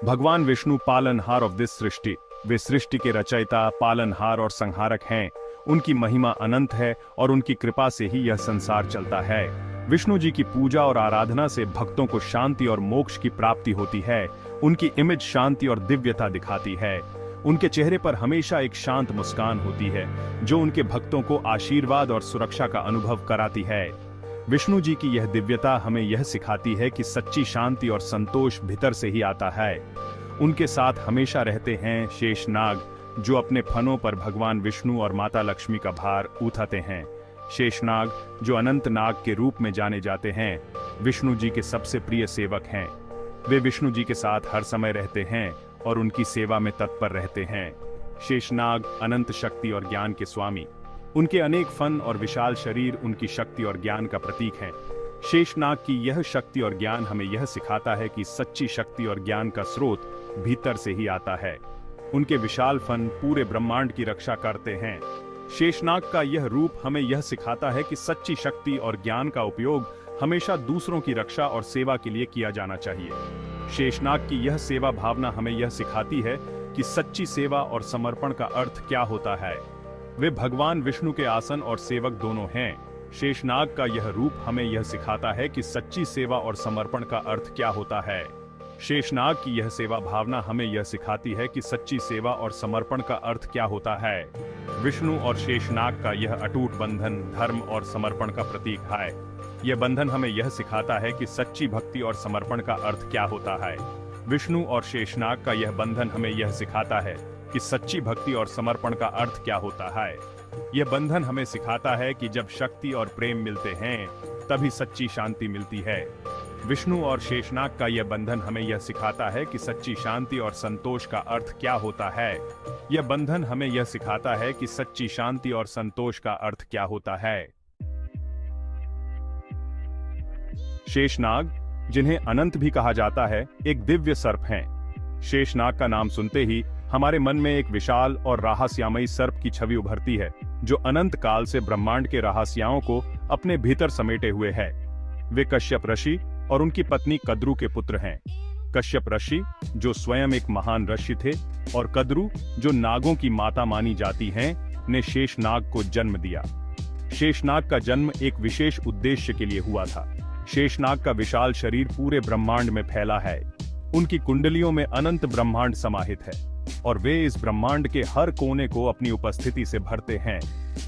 भगवान विष्णु पालनहार of this सृष्टि, वे सृष्टि के रचयिता, पालनहार और संहारक हैं। उनकी महिमा अनंत है और उनकी कृपा से ही यह संसार चलता है। विष्णु जी की पूजा और आराधना से भक्तों को शांति और मोक्ष की प्राप्ति होती है। उनकी इमेज शांति और दिव्यता दिखाती है। उनके चेहरे पर हमेशा एक शांत मुस्कान होती है, जो उनके भक्तों को आशीर्वाद और सुरक्षा का अनुभव कराती है। विष्णु जी की यह दिव्यता हमें यह सिखाती है कि सच्ची शांति और संतोष भीतर से ही आता है। उनके साथ हमेशा रहते हैं शेषनाग, जो अपने फनों पर भगवान विष्णु और माता लक्ष्मी का भार उठाते हैं। शेषनाग, जो अनंत नाग के रूप में जाने जाते हैं, विष्णु जी के सबसे प्रिय सेवक हैं। वे विष्णु जी के साथ हर समय रहते हैं और उनकी सेवा में तत्पर रहते हैं। शेषनाग अनंत शक्ति और ज्ञान के स्वामी, उनके अनेक फन और विशाल शरीर उनकी शक्ति और ज्ञान का प्रतीक हैं। शेषनाग की यह शक्ति और ज्ञान हमें यह सिखाता है कि सच्ची शक्ति और ज्ञान का स्रोत भीतर से ही आता है। उनके विशाल फन पूरे ब्रह्मांड की रक्षा करते हैं। शेषनाग का यह रूप हमें यह सिखाता है कि सच्ची शक्ति और ज्ञान का उपयोग हमेशा दूसरों की रक्षा और सेवा के लिए किया जाना चाहिए। शेषनाग की यह सेवा भावना हमें यह सिखाती है कि सच्ची सेवा और समर्पण का अर्थ क्या होता है। वे भगवान विष्णु के आसन और सेवक दोनों हैं। शेषनाग का यह रूप हमें यह सिखाता है कि सच्ची सेवा और समर्पण का अर्थ क्या होता है। शेषनाग की यह सेवा भावना हमें यह सिखाती है कि सच्ची सेवा और समर्पण का अर्थ क्या होता है। विष्णु और शेषनाग का यह अटूट बंधन धर्म और समर्पण का प्रतीक है। यह बंधन हमें यह सिखाता है कि सच्ची भक्ति और समर्पण का अर्थ क्या होता है। विष्णु और शेषनाग का यह बंधन हमें यह सिखाता है कि सच्ची भक्ति और समर्पण का अर्थ क्या होता है। यह बंधन हमें सिखाता है कि जब शक्ति और प्रेम मिलते हैं, तभी सच्ची शांति मिलती है। विष्णु और शेषनाग का यह बंधन हमें यह सिखाता है कि सच्ची शांति और संतोष का अर्थ क्या होता है। यह बंधन हमें यह सिखाता है कि सच्ची शांति और संतोष का अर्थ क्या होता है। शेषनाग, जिन्हें अनंत भी कहा जाता है, एक दिव्य सर्प हैं। शेषनाग का नाम सुनते ही हमारे मन में एक विशाल और रहस्यमयी सर्प की छवि उभरती है, जो अनंत काल से ब्रह्मांड के रहस्यों को अपने भीतर समेटे हुए है। वे कश्यप ऋषि और उनकी पत्नी कद्रु के पुत्र हैं। कश्यप ऋषि, जो स्वयं एक महान ऋषि थे, और कद्रु, जो नागों की माता मानी जाती हैं, ने शेषनाग को जन्म दिया। शेषनाग का जन्म एक विशेष उद्देश्य के लिए हुआ था। शेषनाग का विशाल शरीर पूरे ब्रह्मांड में फैला है। उनकी कुंडलियों में अनंत ब्रह्मांड समाहित है और वे इस ब्रह्मांड के हर कोने को अपनी उपस्थिति से भरते हैं।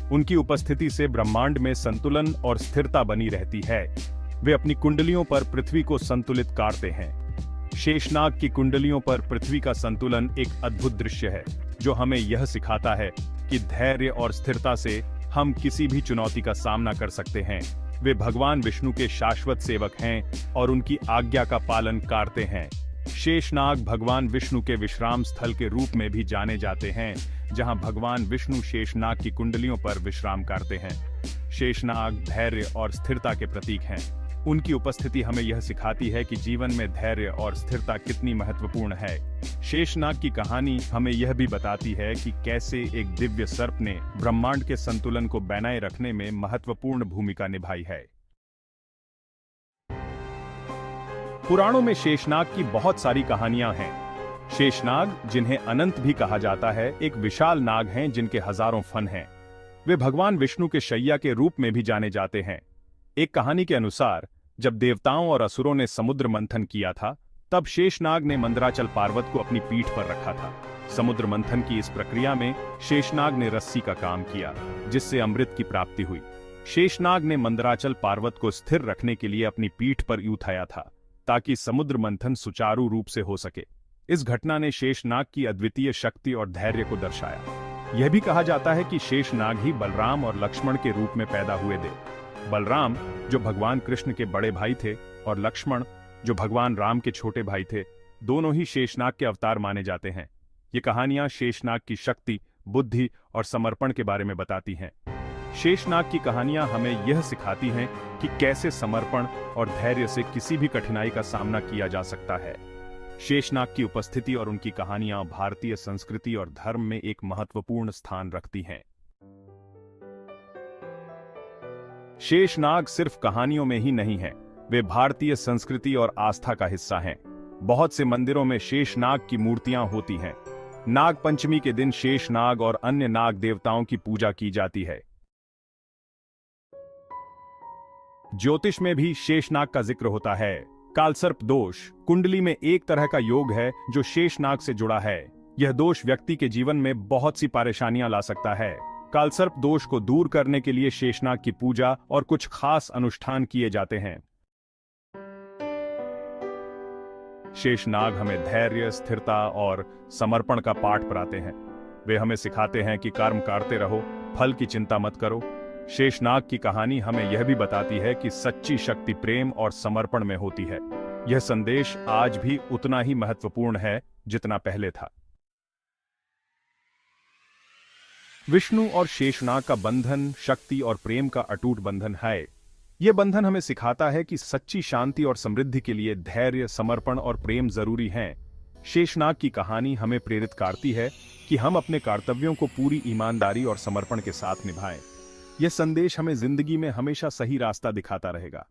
उनकी उपस्थिति से ब्रह्मांड में संतुलन और स्थिरता बनी रहती है। वे अपनी कुंडलियों पर पृथ्वी को संतुलित करते हैं। शेषनाग की कुंडलियों पर पृथ्वी का संतुलन एक अद्भुत दृश्य है, जो हमें यह सिखाता है कि धैर्य और स्थिरता से हम किसी भी चुनौती का सामना कर सकते हैं। वे भगवान विष्णु के शाश्वत सेवक हैं और उनकी आज्ञा का पालन करते हैं। शेषनाग भगवान विष्णु के विश्राम स्थल के रूप में भी जाने जाते हैं, जहां भगवान विष्णु शेषनाग की कुंडलियों पर विश्राम करते हैं। शेषनाग धैर्य और स्थिरता के प्रतीक हैं। उनकी उपस्थिति हमें यह सिखाती है कि जीवन में धैर्य और स्थिरता कितनी महत्वपूर्ण है। शेषनाग की कहानी हमें यह भी बताती है कि कैसे एक दिव्य सर्प ने ब्रह्मांड के संतुलन को बनाए रखने में महत्वपूर्ण भूमिका निभाई है। पुराणों में शेषनाग की बहुत सारी कहानियां हैं। शेषनाग, जिन्हें अनंत भी कहा जाता है, एक विशाल नाग हैं जिनके हजारों फन हैं। वे भगवान विष्णु के शैया के रूप में भी जाने जाते हैं। एक कहानी के अनुसार जब देवताओं और असुरों ने समुद्र मंथन किया था, तब शेषनाग ने मंदराचल पार्वत को अपनी पीठ पर रखा था। समुद्र मंथन की इस प्रक्रिया में शेषनाग ने रस्सी का काम किया, जिससे अमृत की प्राप्ति हुई। शेषनाग ने मंदराचल पार्वत को स्थिर रखने के लिए अपनी पीठ पर उठाया था, ताकि समुद्र मंथन सुचारू रूप से हो सके। इस घटना ने शेषनाग की अद्वितीय शक्ति और धैर्य को दर्शाया। यह भी कहा जाता है कि शेषनाग ही बलराम और लक्ष्मण के रूप में पैदा हुए थे। बलराम, जो भगवान कृष्ण के बड़े भाई थे, और लक्ष्मण, जो भगवान राम के छोटे भाई थे, दोनों ही शेषनाग के अवतार माने जाते हैं। ये कहानियां शेषनाग की शक्ति, बुद्धि और समर्पण के बारे में बताती हैं। शेषनाग की कहानियां हमें यह सिखाती हैं कि कैसे समर्पण और धैर्य से किसी भी कठिनाई का सामना किया जा सकता है। शेषनाग की उपस्थिति और उनकी कहानियां भारतीय संस्कृति और धर्म में एक महत्वपूर्ण स्थान रखती हैं। शेषनाग सिर्फ कहानियों में ही नहीं हैं, वे भारतीय संस्कृति और आस्था का हिस्सा हैं। बहुत से मंदिरों में शेषनाग की मूर्तियां होती हैं। नाग पंचमी के दिन शेषनाग और अन्य नाग देवताओं की पूजा की जाती है। ज्योतिष में भी शेषनाग का जिक्र होता है। कालसर्प दोष कुंडली में एक तरह का योग है जो शेषनाग से जुड़ा है। यह दोष व्यक्ति के जीवन में बहुत सी परेशानियां ला सकता है। कालसर्प दोष को दूर करने के लिए शेषनाग की पूजा और कुछ खास अनुष्ठान किए जाते हैं। शेषनाग हमें धैर्य, स्थिरता और समर्पण का पाठ पढ़ाते हैं। वे हमें सिखाते हैं कि कर्म करते रहो, फल की चिंता मत करो। शेषनाग की कहानी हमें यह भी बताती है कि सच्ची शक्ति प्रेम और समर्पण में होती है। यह संदेश आज भी उतना ही महत्वपूर्ण है जितना पहले था। विष्णु और शेषनाग का बंधन शक्ति और प्रेम का अटूट बंधन है। यह बंधन हमें सिखाता है कि सच्ची शांति और समृद्धि के लिए धैर्य, समर्पण और प्रेम जरूरी हैं। शेषनाग की कहानी हमें प्रेरित करती है कि हम अपने कर्तव्यों को पूरी ईमानदारी और समर्पण के साथ निभाएं। यह संदेश हमें जिंदगी में हमेशा सही रास्ता दिखाता रहेगा।